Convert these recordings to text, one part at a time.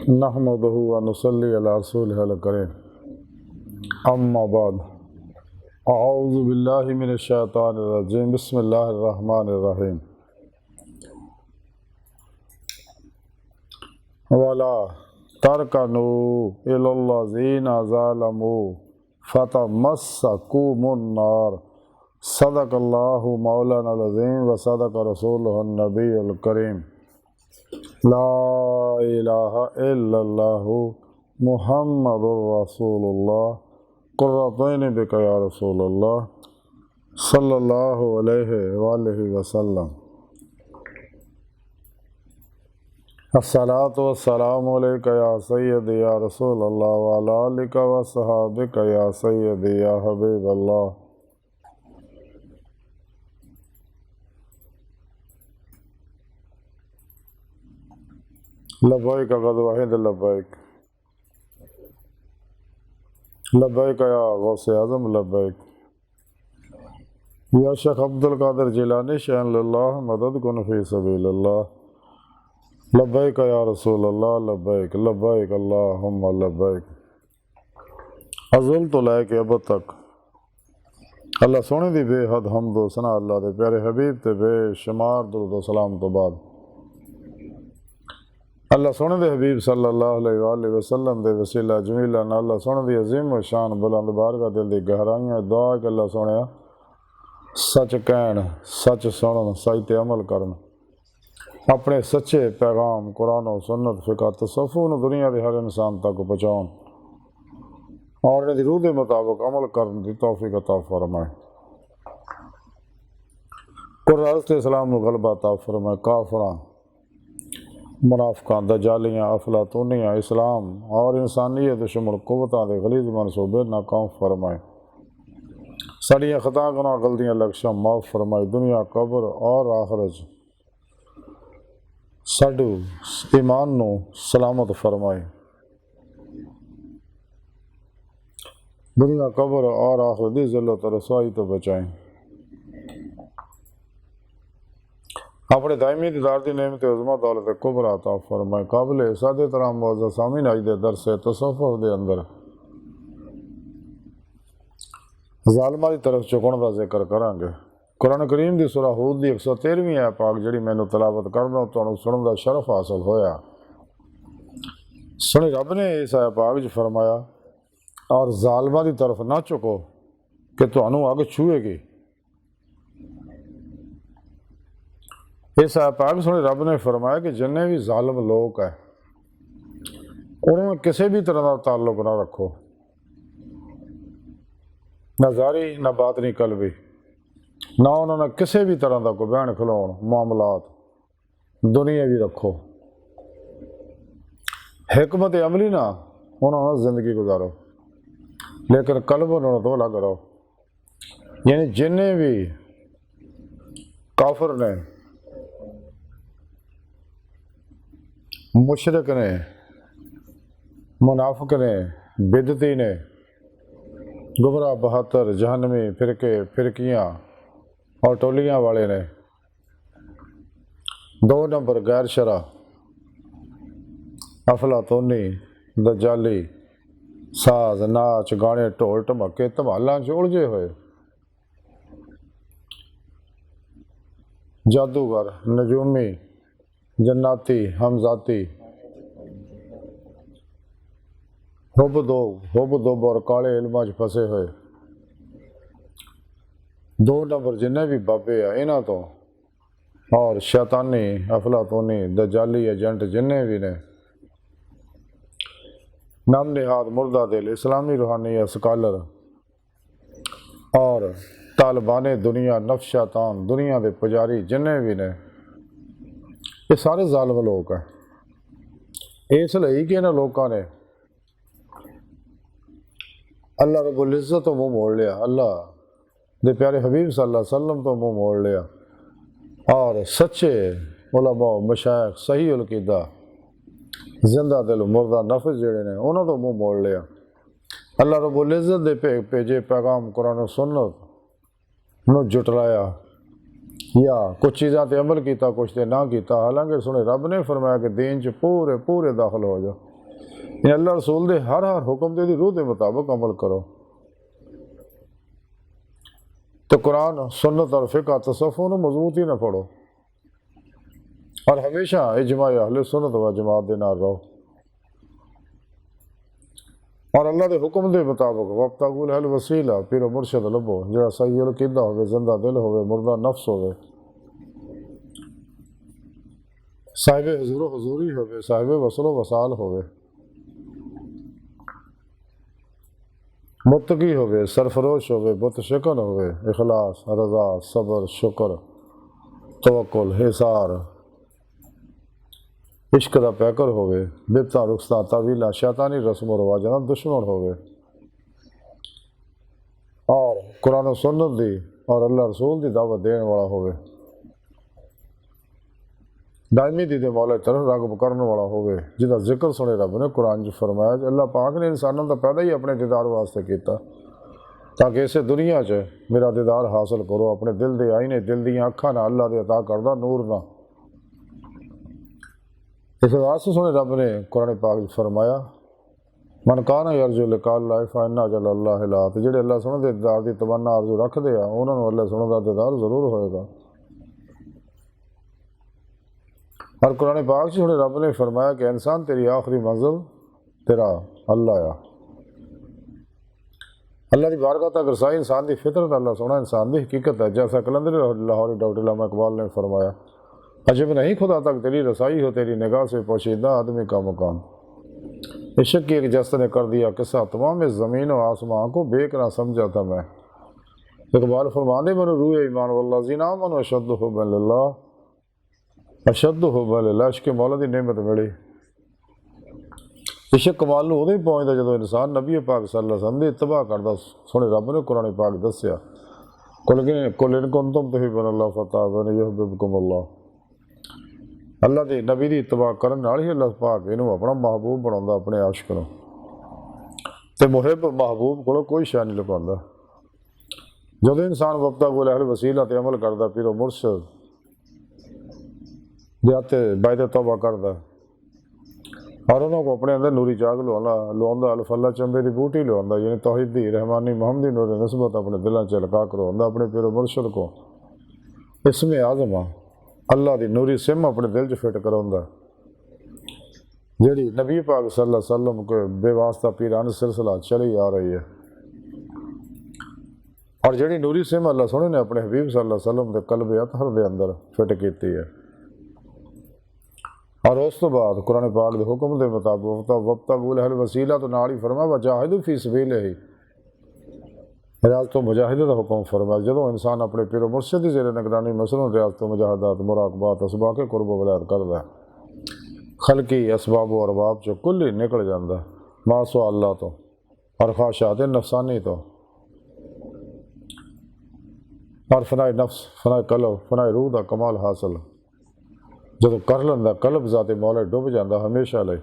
नहमदुहु व नुसल्ली अला रसूलिहिल करीम। अम्मा बाद, अऊज़ु बिल्लाहि मिनश शैतानिर रजीम। बिस्मिल्लाहिर रहमानिर रहीम। वला तरकनू इलल्लज़ीना ज़लमू फतमस्सकुमुन नार। सदक़ल्लाहु मौलानाल अज़ीम व सदक़ रसूलुहुन नबियुल करीम। ला इलाहा इल्लल्लाहु मुहम्मदुर रसूलुल्लाह कुर्रतैनि बिका या रसूलल्लाह सल्लल्लाहु अलैहि वसल्लम। अस्सलातु वस्सलामु अलैका या सय्यदी या रसूलल्लाह व अला आलिका व सहाबिका या सय्यदी या हबीबल्लाह। लब्बैक क़द वहीद लब्बैक, लब्बैक या गौसे आज़म लब्बैक। या शेख अब्दुल कादिर जिलानी शअन लिल्लाह मदद कुन फी सबीलिल्लाह। लब्बैक या रसूलल्लाह लब्बैक लब्बैक अल्लाहुम्मा लब्बैक। अज़ुल तो लैके अब तक अल्लाह सोने दी बेहद हम्द व सना अल्लाह दे प्यारे हबीब ते बेशुमार दुरूद व सलाम तो बाद अल्लाह सोने दे हबीब सल्लल्लाहु अलैहि वसल्लम दे वसीला जमीला नाल अल्लाह सोने दी अजीम व शान बुलंद बारगाह दिल दी गहराइयां दुआ कि अल्लाह सोने सच कहन, सच सुनन, सच ते अमल करन, अपने सच्चे पैगाम कुरान और सुन्नत फ़िक़ह तसव्वुफ़ नूं दुनिया के हर इंसान तक पहुँचाउण और इहदी रूह के मुताबिक अमल करन दी तौफीक अता फरमाए। कुरान ते इस्लाम नूं गलबा अता फरमाए। काफिरां, मुनाफिकां, दजालियां, अफलातूनियां इस्लाम और इंसानियत दुश्मन कुव्वतां दे गलीज़ मनसूबे नाकाम फरमाए। साड़ियां खता गुनाह गलतियां लक्ष्यां माफ़ फरमाए। दुनिया कब्र और आखिरत साडू ईमान नूं सलामत फरमाए। दुनिया कब्र और आखिरत दी ज़िल्लत और रसवाई तो बचाएं। अपने दायमी दीदार दी नेमत उज़्मा दौलत कुबरा अता फरमाए। काबिल सादे तरह मौज़ूद सामीन आज दे दरस तसव्वुफ़ दे अंदर ज़ालिमां दी तरफ झुकण दा जिक्र करांगे। कुरान करीम दी सूरा हूद दी 113वीं आयत पाक जिहड़ी मैनूं तलावत करना तुहानूं सुणन दा शरफ हासिल होया। सुनी रब ने इस आयत पाक च फरमाया और ज़ालिमां दी तरफ ना झुको कि तुहानूं अग छूएगी। इस आयत पाक सुनी रब ने फरमाया कि जिन्ने भी ज़ालिम लोग है उन्होंने किसी भी तरह का ताल्लुक ना रखो, ना ज़ाहिरी ना बातनी कल्बी, ना उन्होंने किसी भी तरह का कोई बहन खिलाउण मामलात दुनिया भी रखो। हिकमत अमली ना उन्होंने जिंदगी गुजारो, लेकिन कल्ब उन्होंने तो अलग रहो। यानी जिन्ने भी काफिर ने, मुशरिक ने, मुनाफिक ने, बिदती ने, गुमराह बहत्तर जहन्नमी फिरके फिरकियाँ और टोलियाँ वाले ने, 2 नंबर गैर शरा अफलातूनी दजाली साज नाच गाने ढोल ढमाके धमालां च उलझे हुए जादूगर नजूमी जन्नाती हमजाती हुब दो और काले इल्मां च फसे हुए 2 नंबर जिन्ने भी बाबे आ इन्हां तो और शैतानी अफलातूनी दजाली एजेंट जिन्ने भी ने, नाम निहाद मुर्दा दिल इस्लामी रूहानी स्कॉलर और तालिबान दुनिया नफ्स शैतान दुनिया के पुजारी जिन्ने भी ने, ये सारे ज़ालिम लोग हैं। इसलिए कि इन्होंने लोगों ने अल्लाह रब्बुल इज़्ज़त तो मुँह मोड़ लिया, अल्लाह दे प्यारे हबीब सल्लल्लाहु अलैहि वसल्लम तो मुँह मोड़ लिया और सच्चे उलमा मशाइख सही उलकीदा जिंदा दिल मुर्दा नफ्स जिहड़े ने उन्होंने तो मुँह मोड़ लिया। अल्लाह रब्बुल इज़्ज़त दे भेजे पैगाम कुरान सुन्नत नूं जुटलाया या कुछ चीज़ां ते अमल किया, कुछ ते ना किया। हालांकि सुने रब ने फरमाया कि दीन च पूरे पूरे दाखिल हो जाओ। ये अल्लाह रसूल दे हर हुक्म दे रूह के मुताबिक अमल करो। तो कुरान सुन्नत और फ़िक़्ह तसव्वुफ़ नूं मजबूती ना पढ़ो और हमेशा इजमा अहले सुन्नत व जमात दे नाल रहो और अल्लाह के हुक्म के मुताबिक वब्तगुल हल वसीला पीरो मुर्शद लभो जिहड़ा सही अकीदा होवे, जिंदा दिल होवे, मुर्दा नफ्स होवे, साहिब हुजूर हुजूरी होवे, साहिब वसलो वसाल होवे, मुत्तकी होवे, सरफरोश होवे, बुत शिकन होवे, इखलास, रजा, सबर, शुक्र, तवक्कुल, हिसार, इश्क का पैकर होवे, बिदता रुखसा तावीला शैतानी रस्म व रिवाजां दा दुश्मन होवे और कुरान और सुन्नत दी और अल्लाह रसूल की दावत देने वाला होवे, दायमी दी दे मौला तरफ रागब करने वाला होवे, जिदा जिक्र सुने रब ने कुरान च फरमाया। अल्लाह पाक ने इंसानों का पैदा ही अपने दीदार वास्ते किया ताकि इस दुनिया च मेरा दीदार हासिल करो। अपने दिल दे आईने, दिल दियाँ अखां नाल अल्लाह दे अता करदा नूर ना। इस वास्ते सुने रब ने कुरान पाक च फरमाया, मन काना अर्जु लिका अल्लाह फ़इन्ना अजल अल्लाह लात, जिहड़े अल्लाह सुने दे दीदार की तमन्ना अर्जू रखते हैं उन्होंने अल्लाह सुने का दीदार जरूर होएगा। और कुरान पाक से सुने रब ने फरमाया कि इंसान तेरी आखिरी मंजिल तेरा अल्लाह आ। अल्लाह की बारगाह तक रसाई इंसान की फितरत अल्लाह सोना इंसान की हकीकत है। जैसा कलंदर लाहौरी डॉक्टर अल्लामा इकबाल ने फरमाया, अजब नहीं खुदा तक तेरी रसाई हो, तेरी निगाह से पोशीदा आदमी का मुकाम। इश्क की एक जस्त ने कर दिया किस्सा तमाम इस ज़मीन और आसमां को बेक ना समझा था मैं। इकबाल फरमाने मनो रूह ईमान वल्लाज़ीना आमनू अशद्दु हुब्बन लिल्लाह, अशद्दु हुब्बन लिल्लाह। इश्क मौला की नेमत मिली। इश्क कमाल नूं उदों ही पहुँचता जो इंसान नबी पाक सल्लल्लाहु अलैहि वसल्लम दी इत्तबा करदा। सोहणे रब ने कुरान पाक दस्सिया, कुल इन कुंतुम तुहिब्बूनल्लाह फत्तबिऊनी युहब्बिबकुमुल्लाह। अल्लाह के नबी की इत्तबा करन नाल ही अल्लाह पाक इनू अपना महबूब बनाउंदा, अपने आशिक नूं। ते मुहिब महबूब कोलों कोई शै नहीं लुकाउंदा। जदों इंसान वब्तगुल अहल वसीला ते अमल करदा, पीरो मुर्शद दे बायदे तौबा करदा और उन्होंने अपने अंदर नूरी जाग लुआंदा, अल्फल्ला चंबे की बूटी लुआंदा, यानी तौहीदी रहमानी मोहम्मदी नूर नस्बत अपने दिलों च लगा करवांदा अपने पीरो मुर्शद को। इसमें आज़मा अल्लाह की नूरी सिम अपने दिल च फिट करवांदा, जिहड़ी नबी पाक सल्लल्लाहु अलैहि वसल्लम के बेवास्ता पीरान सिलसिला चली आ रही है और जिहड़ी नूरी सिम अल्लाह सोहणे ने अपने हबीब सल्लल्लाहु अलैहि वसल्लम के कल्ब अतहर के अंदर फिट की है। और उस तो बाद कुरान पाक के हुक्म के मुताबिक वब्तगुल अहल वसीला तो नाल ही फरमाया वजाहिदू फी सबीलिही, रियाज़ तो मुजाहिदे का हुक्म फरमाया। जो इंसान अपने पीरो मुर्शद की ज़ेर निगरानी मसलन रियाज़ तो मुजाहदात मुराकबात असबाक कुर्ब वलायत करता है, खलकी असबाब व अरबाब चो कुल ही निकल जाता मासो अल्लाह तो और ख्वाहिशात नफसानी तो और फनाए नफ्स, फनाए कलब, फनाए रूह का कमाल हासिल जो कर लेंदा कल्ब ज़ाते मौला डुब जाता हमेशा ले।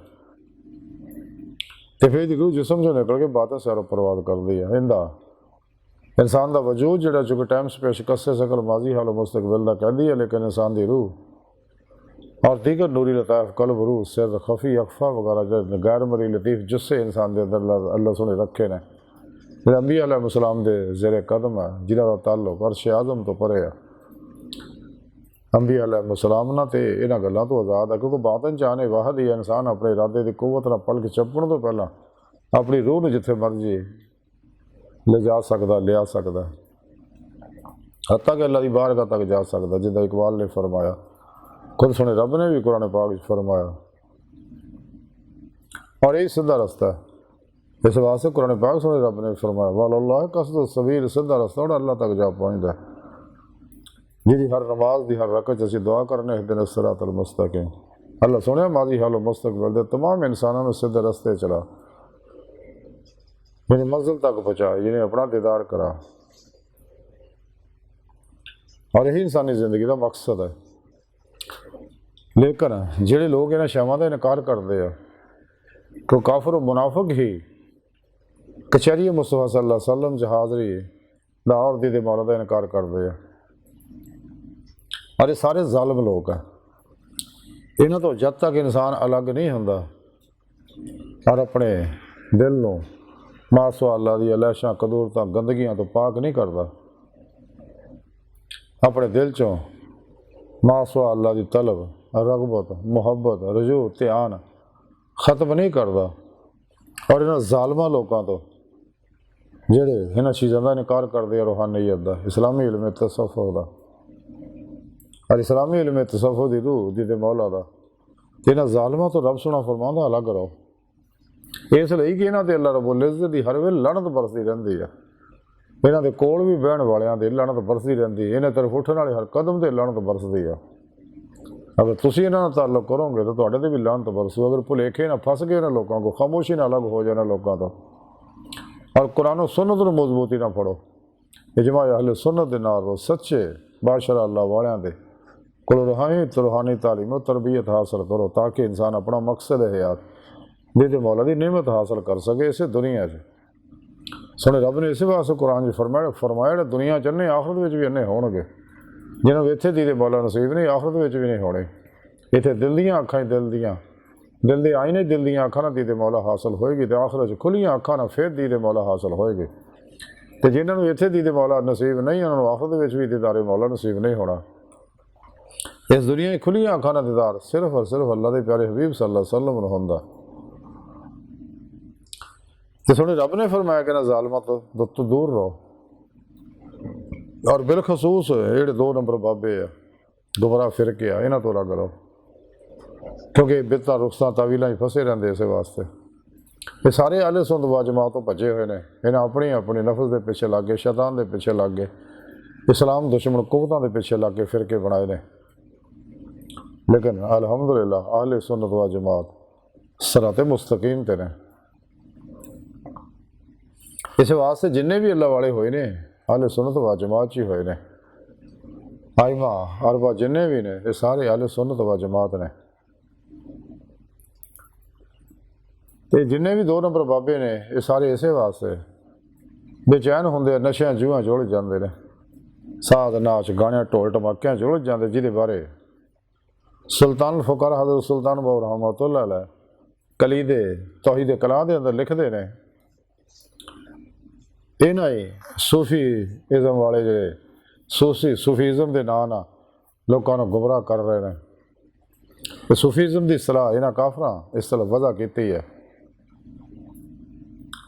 तो फिर रूह जिसम जो निकल के बातें सैरो परवाद कर दी है। इंदा इंसान का वजूद जोड़ा चूँकि टाइम स्पेस कस्से सकल माजी हाल मुस्तकबिल का कहती है, लेकिन इंसान की रूह और दीगर नूरी लताफ़ कल्ब रूह सिर खफी अखफा वगैरह जो गैर मरी लतीफ़ जुस्से इंसान के अंदर अल्लाह सुने रखे ने जो अंबिया अलैहिस्सलाम दे ज़ेरे कदम है, जिन्हों का ताल्लुक अर्श आज़म तो परे है। अंबिया अलैहिस्सलाम ना तो इन्हां गल्लां तो आज़ाद है, क्योंकि बातन चाहने वाहद ही इंसान अपने इरादे की कुव्वत नाल पलक चपण तो पहला अपनी रूह नूं जिथे मर्जी ले जा सकता, लिया सकता, हत्ता कि अल्लाह की बारगाह तक जा सकता, जिदा इकबाल ने फरमाया। खुद सुने रब ने भी कुरान पाक फरमाया और यही सीधा रास्ता है। इस वास्ते कुरान पाक सुने रब ने फरमाया वल्लाह कसद सबील, सीधा रास्ता और अल्लाह तक जा पहुँचता है। जिहदी हर नमाज की हर रकत असीं दुआ करने इहदिना सिरातल मुस्तकीम। अल्लाह सुने माजी हालो मुस्तकबिल दे तमाम इंसानों को सीधे रस्ते चला, यानी मंजिल तक पहुँचा, यानी अपना दीदार करा। और यही इंसानी जिंदगी का मकसद है। लेकिन जिहड़े लोग इन्हां शैवां दा इनकार करते हैं तो काफिर मुनाफिक ही कचहरी मुस्तफा सल्लल्लाहु अलैहि वसल्लम च हाज़री दा और दी मौला का इनकार करते हैं। और ये सारे जालिम लोग हैं। इन्हां तो जब तक इंसान अलग नहीं होंदा और अपने दिल नूं मासवा अल्लाह दी अलैशां कदूरतां गंदगियां तो पाक नहीं करता, अपने दिल चों मासवा अल्लाह की तलब रगबत मुहब्बत रजू ध्यान खत्म नहीं करता। और इन्हां जालमा लोगों तो ਜਿਹੜੇ इन्हां चीज़ों का इनकार करते हैं रूहानीयत का इस्लामी इल्म तसव्वुफ का और इस्लामी इल्म तसव्वुफ की रूह दी ते मौला का इन्हां जालमां तो रब सोना फरमांदा अलग रहो, इसलिए कि इन्हां ते अल्लाह रब्बुल इज़्ज़त दी हर वेले लानत बरसदी रहंदी है। इन्हां दे कोल भी बहण वालियां दे लानत बरसदी रहंदी है, इन्हां तरफ उठण वाले हर कदम ते लानत बरसदी है। अगर तुसीं इन्हां नाल ताल्लुक करोगे तो तुहाडे ते भी लानत बरसू। अगर भुलेखे ना फस गए इन्हां लोगों को, खामोशी ना अलग हो जाए लोगों तो, और कुरान और सुन्नत नूं मजबूती ना पढ़ो, इजमा अहले सुन्नत दे नाल रहो, सच्चे बादशाह अल्लाह वालियां दे कोल रूहानी तालीम और तरबियत हासिल करो ताकि इंसान अपना मकसद है यार दे मौला की नेमत हासिल कर सके इस दुनिया च। सुने रब ने इस वास्ते कुरान फरमाया दुनिया च अन्ने आखरत में भी अन्ने होणगे, जिन्होंने इत्थे दीदे मौला नसीब नहीं आखरत में भी नहीं होने। इत्थे दिल दियां अखां दिल दे आईने दिल दियां अखां नाल दीदे मौला हासिल होएगी तो आखरत च खुलियां अखां नाल फिर दीदे मौला हासिल होएगी। तो जिन्होंने इत्थे दीदे मौला नसीब नहीं उन्होंने आखरत में भी दीदारे मौला नसीब नहीं होना। इस दुनिया खुलियां अखां नाल दीदार सिर्फ और सिर्फ अल्लाह के प्यारे हबीब सल्लल्लाहु अलैहि वसल्लम नूं हुंदा। तो सुने रब ने फरमाया कि ना जालमा तो दूर रहो, और बिलखसूस ये 2 नंबर बाबे आ गुमराह फिरके आ इन्हां तो अलग रहो, क्योंकि बिदतां रुखसां तावीलां ही फसे रहंदे। इस वास्ते ये सारे अहले सुन्नत व जमात तो भजे हुए ने, इन्हें अपनी अपनी नफस के पिछे लग गए, शैतान के पिछे लग गए, इस्लाम दुश्मन कुवतां के पिछे लग के फिरके बनाए ने। लेकिन अल्हम्दुलिल्लाह अहले सुन्नत व जमात सिराते मुस्तकीम ते ने। इस वास्ते जिन्ने भी अल्लाह वाले होए ने अहले सुन्नत व जमात ही होए ने। आइमा अरबा जिन्ने भी ने ये सारे अहले सुन्नत व जमात ने। तो जिन्ने भी 2 नंबर बाबे ने ये सारे इस वास्ते बेचैन होंदे, नशे जूहां जुड़ जाते हैं, साध नाच गाने ढोल टमाकियां जुड़ जाते, जिहदे बारे सुल्तान फुकर हज़रत सुल्तान बाबू रहमतुल्लाह अलैह कलीदे तौहीद कलाम के अंदर लिखते हैं, इन्हां ही सूफीइज़म वाले जिहड़े सूफीइज़म के नाम ना लोगों को गुमराह कर रहे हैं। तो सूफीइज़म की सलाह इन्हां काफरां इस तरह वजह की है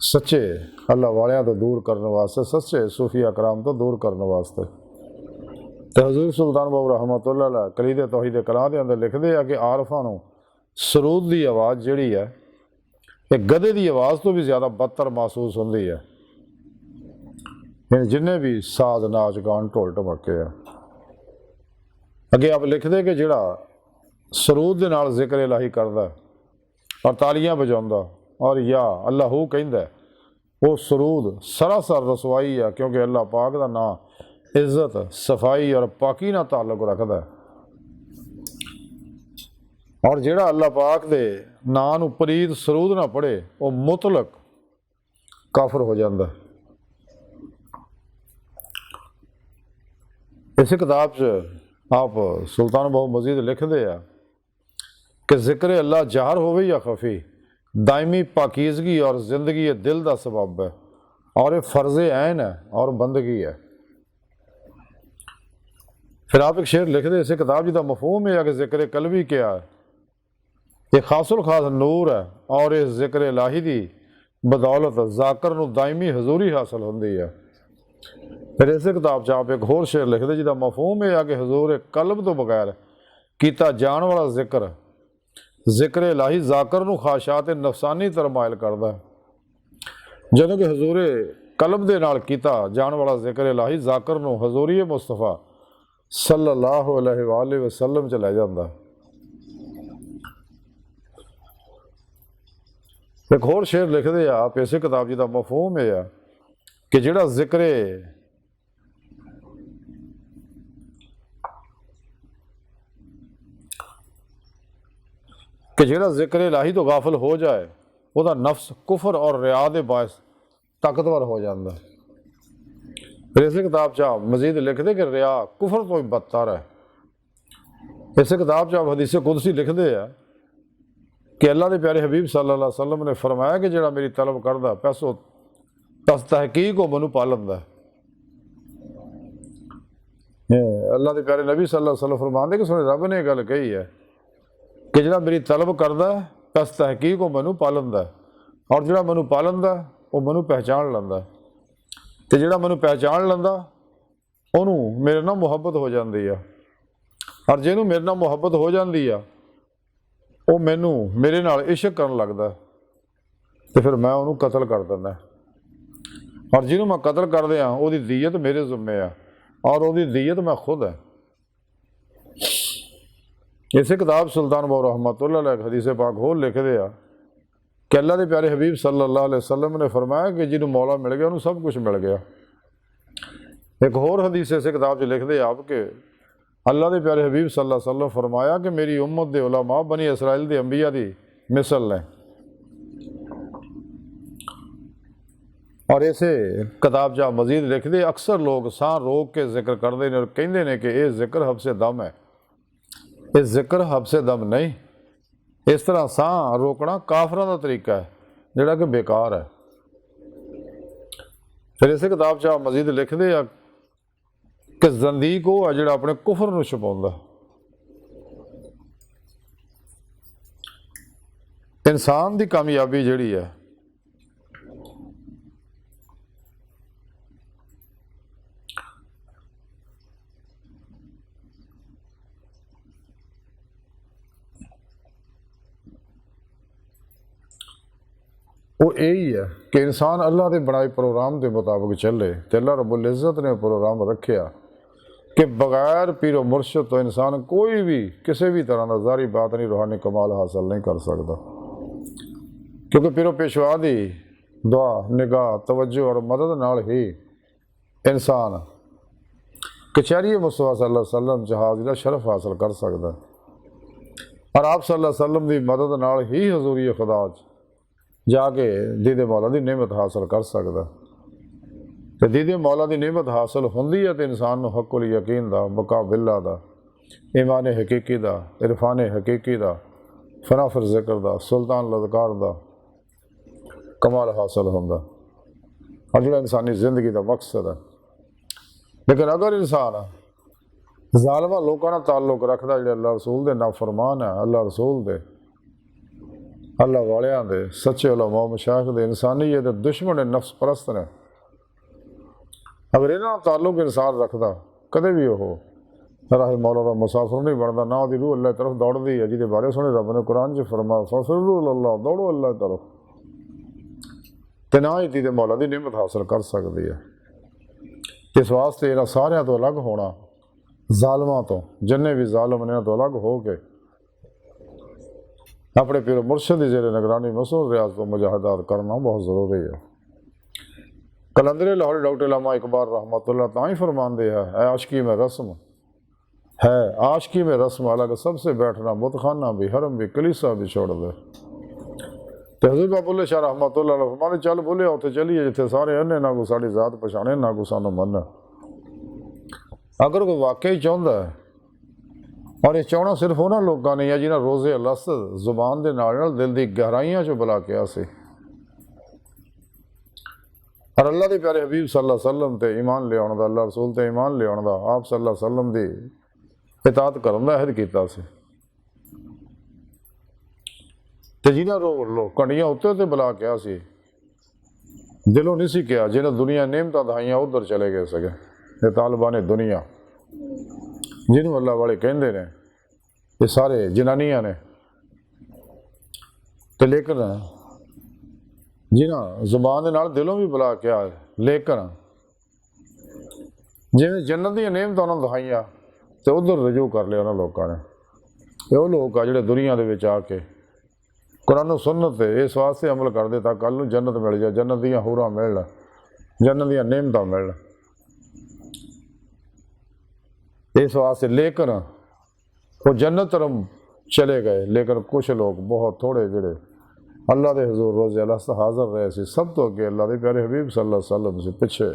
सच्चे अल्लाह वालियां तो दूर करने वास्ते, सच्चे सूफिया कराम तो दूर करने वास्ते। तो हज़ूर सुल्तान बाबू रहमतुल्लाह अलैह कलीदे तौहीद कलाम के अंदर लिखते हैं कि आरफां नूं सरूद की आवाज़ जिहड़ी है ये गधे की आवाज़ तो भी ज़्यादा बदतर महसूस होंदी है। जिन्हें भी साज नाच गान ढोल ढमाके है, अगे आप लिखते कि जिहड़ा सरूद दे नाल जिक्र इलाही करदा और तालियां बजाउंदा और या अल्लाहू कहंदा वो सरूद सरासर रसवाई है, क्योंकि अल्लाह पाक का नाम इज्जत सफाई और पाकी नाल ताल्लुक रखदा है। और जिहड़ा अल्लाह पाक दे नाम नूं परीत सरूद ना पढ़े वो मुतलक काफर हो जाता है। इस किताब च आप सुल्तान बाबू मजीद लिखते हैं कि जिक्र अल्लाह जाहिर होवे या खफी दायमी पाकीज़गी और ज़िंदगी दिल का सबब है, और ये फ़र्ज़ ऐन है और बंदगी है। फिर आप एक शेर लिखते इस किताब जिसका मफहूम है कि जिक्र कलबी क्या है, ये खासुल खास नूर है, और इस जिक्र इलाही की बदौलत जाकर नूं दायमी हजूरी हासिल होंदी है। फिर इस किताब च आप एक होर शेर लिखते जिसका मफहूम है कि हजूर कल्ब तो बगैर किया जान वाला जिक्र इलाही जाकर नूं खाशात नफसानी तरमायल करता है, ਜਦੋਂ कि हजूर कल्ब दे नाल कीता जान वाला जिक्र इलाही जाकर नूं हजूरी मुस्तफा सल्लल्लाहु अलैहि वसल्लम च लै जांदा। एक होर शेर लिखते आप इस किताब जी का मफहूम है कि जिहड़ा जिक्र इलाही तो गाफिल हो जाए वह नफ्स कुफर और रिया दे बायस ताकतवर हो जाता है। फिर इस किताब च आप मजीद लिखते कि रिया कुफर तो भी बदतर है। इस किताब च आप हदीस कुदसी लिखते हैं कि अल्लाह के प्यारे हबीब सल्लल्लाहु अलैहि वसल्लम ने फरमाया कि जिहड़ा मेरी तलब करदा पैसो तहकीक हो मैनू पा लैंदा। अल्लाह के प्यारे नबी सल्लल्लाहु अलैहि वसल्लम फरमाते कि सुने रब ने गल कही है कि जिहड़ा मेरी तलब करदा बस तहकीक हो मैनू पा लैंदा, और जिहड़ा मैनू पा लैंदा वो मैनू पहचान लैंदा, ते जिहड़ा मैनू पहचान लैंदा उहनूं मेरे नाल मुहब्बत हो जाती है, और जिहनूं मेरे नाल मुहब्बत हो जाती है वो मैनू मेरे नाल इश्क करन लगदा, तो फिर मैं उहनूं कतल कर दिंदा, और जिहनूं मैं कतल कर दियां उहदी दीयत मेरे ज़िम्मे आ, और उहदी दीयत मैं खुद है। इसे किताब सुल्तान बाहू रहमतुल्लाह अलैह हदीस पाक होर लिखदे आ कि अल्लाह के प्यारे हबीब सल्लल्लाहु अलैहि वसल्लम ने फरमाया कि जिन्होंने मौला मिल गया उन्होंने सब कुछ मिल गया। एक होर हदीस इस किताब च लिखते आप कि अल्लाह के प्यारे हबीब सल्लल्लाहु अलैहि वसल्लम फरमाया कि मेरी उम्मत दे उलमा बनी इसराइल के अंबिया की मिसल ने। और इसे किताब च मजीद लिखते अक्सर लोग साह रोक के जिक्र करते हैं और कहते हैं कि यह जिक्र हबसे दम है, ये जिक्र हबसे दम नहीं, इस तरह साह रोकना काफरां दा तरीका है जिहड़ा कि बेकार है। फिर इस किताब च मजीद लिखते आ कि जंदीक वो है जिहड़ा अपने कुफर नूं छुपाउंदा। इंसान की कामयाबी जिहड़ी है वो यही है कि इंसान अल्लाह के बनाए प्रोग्राम के मुताबिक चले, तो अल्लाह रब्बुल इज़्ज़त ने प्रोग्राम रखिया कि बगैर पीरो मुर्शद तो इंसान कोई भी किसी भी तरह का ज़ारी बात नहीं, रूहानी कमाल हासिल नहीं कर सकता, क्योंकि पीरो पेशवा की दुआ निगाह तवज्जो और मदद नाल ही इंसान कचहरी मुस्तफा सल्लल्लाहु अलैहि वसल्लम जहाज़ का शरफ हासिल कर सकता, और आप सल्लल्लाहु अलैहि वसल्लम की मदद नाल ही हजूरी खुदा जाके दीदे मौला की नेमत हासिल कर सकता। तो दीदे मौला की नेमत हासिल होंदी है तो इंसान को हक़ुल यकीन का, बका बिल्ला का, ईमान हकीकी का, इरफान हकीकी का, फना फिर जिक्र का, सुल्तान लदकार का कमाल हासिल होंदा, और जो इंसानी जिंदगी का मकसद है। लेकिन अगर इंसान जालमा लोगों का ताल्लुक रखता जो अल्लाह रसूल के नाफरमान है, अल्लाह रसूल के अल्लाह वालियां दे सच्चे उलमा मशाइख दे इंसानियत दुश्मन नफ्स परस्त ने, अगर इन्हां ताल्लुक इंसान रखता कदे भी वो राह मौला का मुसाफिर नहीं बनता, ना वो रूह अल्लाह की तरफ दौड़ती है, जिहदे बारे सोने रब ने कुरान च फरमाया फफिर्रू इलल्लाह, दौड़ो अल्लाह की तरफ, तो ना ही दीदे मौला की नेमत हासिल कर सकती है। इस वास्ते इन्हां सारियां तो अलग होना, जालमां तो जिन्ने भी जालम ने तो अलग हो के अपने पीर मुर्शद की जेर निगरानी मसूल रियाज को मुजाहदात करना बहुत ज़रूरी है। कलंदर लाहौरी डॉक्टर अल्लामा इकबाल रहमतुल्लाह ताई फरमाते हैं आशिकी में रस्म है, आशिकी में रस्म अलग सबसे बैठना बुतखाना भी हरम भी कलीसा भी छोड़ दे। तो हज़रत बाबुल्ले शाह रहमतुल्लाह अलैह फरमाते चल बोले उत्थे चलीए जिथे सारे अन्ने ना को साड़ी जात पछाणे ना को सानू मन। अगर कोई वाकई चाहता है, और ये चाहना सिर्फ उन्होंने लोगों ने है जिन्हें रोज़े अलस जुबान के नाल दिल की गहराइयां चो बुला के आसे, और अल्लाह के प्यारे हबीब सल्लल्लाहु अलैहि वसल्लम ते ईमान ले आने का, अल्लाह रसूल ते ईमान ले आने का, आप सल्लल्लाहु अलैहि वसल्लम की इताअत करने का अहद किया से, तो जिन्हें रो घड़ियाँ उत्ते उत्ते बुला के आसी दिलों नहीं सी किया, जिन्हें दुनिया नेमत दहाइयाँ उधर चले गए सके, ये तालिबान दुनिया जिन्होंने अल्लाह वाले कहते हैं ये सारे जनानियां ने, तो लेकिन जिन्हें जुबान के नाल दिलों भी बुला के आए, लेकिन जिवें जन्नत दी नेमत उन्होंने दहाइयां तो उधर रजू कर लिया उन्होंने लोगों ने। वो लोग आ जिहड़े दुनिया दे विच आके कुरान सुन्नत इस वास्ते अमल करते ताकि कल नूं जन्नत मिल जाए, जन्नत दीयां हूरां मिलन, जन्नत दीयां नेमतां मिलन, इस वास्ते। लेकिन वो जन्नत तरफ चले गए, लेकिन कुछ लोग बहुत थोड़े जिहड़े अल्लाह के हजूर रोज़े अलस्त हाज़र रहे सी, सब तो अगे अल्लाह के प्यारे हबीब सल्लल्लाहु अलैहि वसल्लम से पिछे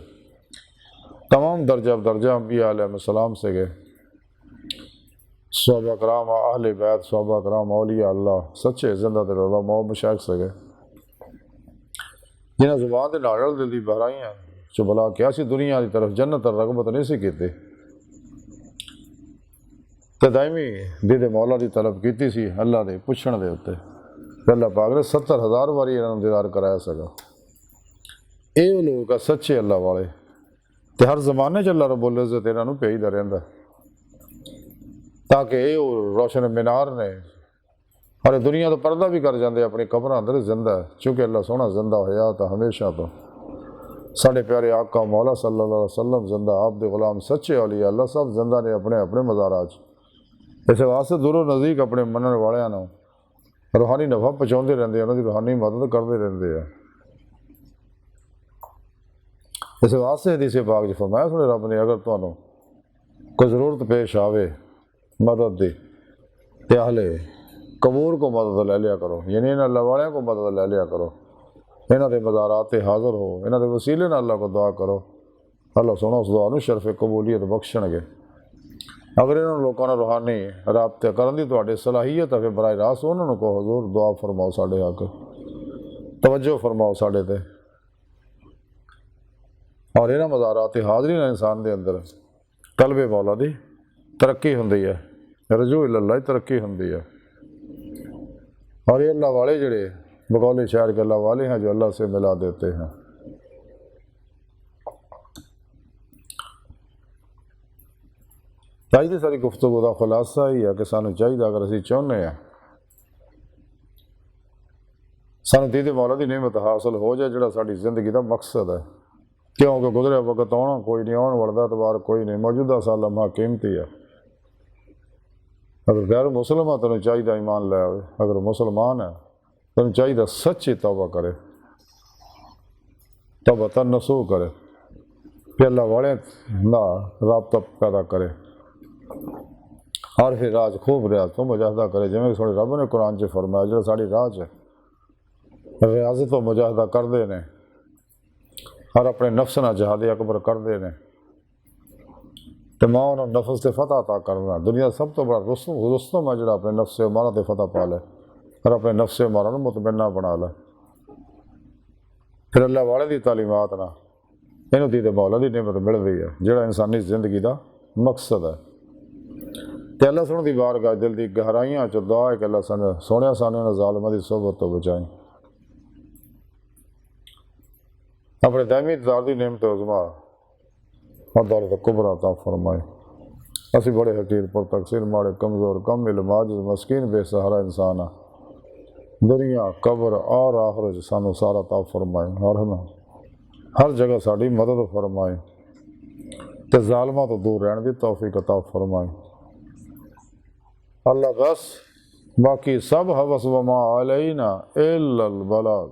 तमाम दर्जा दर्जा अंबिया अलैहिस्सलाम से गए। सहाबा कराम अहले बैत सहाबा कराम औलिया अल्लाह सच्चे जिंदा ते उलमा मशाइख सके जिन्हें जुबान के नाल दिल की बहराइयां चो भला क्या सी दुनिया की तरफ जन्नत रगबत नहीं सी कीती ते दायमी दीदे मौला की तलब की सी अल्लाह के पुछण दे उत्ते अल्लाह पाक ने 70,000 वारी इन्होंने दीदार कराया सका। ये लोग आ सच्चे अल्लाह वाले ते हर जमाने च अल्लाह रब्बुल इज़्ज़त इन्हों भेजदा रहिंदा ताकि ये रोशन मीनार ने और दुनिया तो पर्दा भी कर जाते अपनी कबर अंदर जिंदा है चूँकि अल्लाह सोहना जिंदा होया तो हमेशा तो साढ़े प्यारे आका मौला सल्लल्लाहु अलैहि वसल्लम जिंदा आप दे गुलाम सच्चे औलिया अल्लाह सब जिंदा ने अपने अपने मज़ारात इस वास्ते दूरों नज़दीक अपने मनण वालियां रूहानी नफा पहुँचाते रहते हैं उन्होंने रूहानी मदद करते रहते हैं। इस वास्ते हदीस पाक च फरमाया सुने रब ने अगर तुहानू कोई ज़रूरत पेश आवे मदद दी ते अहले कबूर को मदद ले लिया करो यानी इन अल्लाह वालियों को मदद ले लिया करो इन्हों के मज़ारात हाज़िर हो इन्हों के वसीले नाल अल्लाह को दुआ करो अल्लाह सोना उस दुआ नूं शरफ़ कबूलियत बख्शणगे। अगर इन्होंने लोगों ने रूहानी राबते करने की तुहाडी सलाहियत है फिर बराह रास्त उन्होंने कहो हजूर दुआ फरमाओ साढ़े हक तवज्जो फरमाओ साढ़े ते और इन्होंने मज़ारात हाज़री इंसान के अंदर कल्बे मौला की तरक्की होंदी है रजू इल्लल्लाह तरक्की होंदी है। और ये अल्लाह वाले जड़े बकौले शायर के अल्लाह वाले हैं जो अल्लाह से मिला देते हैं। चाहिए सारी गुफ्तगू का खुलासा ही है कि सानू चाहिए अगर असीं चाहुंदे हैं सानू दीदे मौला की नेमत हासिल हो जाए जिहड़ा साडी जिंदगी का मकसद है क्योंकि गुजरे वक्त आना कोई नहीं आने वाला एतबार कोई नहीं मौजूदा साल लम्हा कीमती है। अगर गैर मुसलमान है तेन चाहिए ईमान लै आवे अगर मुसलमान है तेन चाहिए सच्ची तौबा करे तौबा तन्नसूह करे फिर अल्लाह वाले ना राबता पैदा करे और फिर राज खूब रियाज तो मुजाहदा करे जिवें सोने रब ने कुरान च फरमाया जो साड़ी राज है रियाज तो मुजाहदा करते हैं और अपने नफ्स ना जहाद अकबर करते हैं तो मैं उन्होंने नफ्स से फतह अता करना दुनिया सब तो बड़ा रुस्तम है जो अपने नफ्स से मारा तो फतह पा ले और अपने नफ्स से मारा मुतमन्ना बना ले फिर अल्लाह वाले की तालीमात ना इन्हों दीदे मौला की नेमत मिल रही है जोड़ा इंसानी जिंदगी का मकसद है। तो अल्लाह सुन की बारगाह दिल की गहराइयां च दुआ है कि अल्लाह सोने सानू ज़ालिमां दी सोहबत तो बचाएं अपने दायमी दार की नेमत उज़मा और दौलत कुबरा ता फरमाए। असी बड़े हकीर पर तकसीर माड़े कमज़ोर कम इल्म आजिज़ मस्कीन बेसहारा इंसान है दुनिया कब्र और आखिरत सानू सारा ता फरमाए और हर जगह साड़ी मदद फरमाए तो ज़ालिमां तो दूर रहने की तौफीक अता फरमाए। अल्लाह बस बाकी सब हवस वमा अलैना इल्लल बलाग।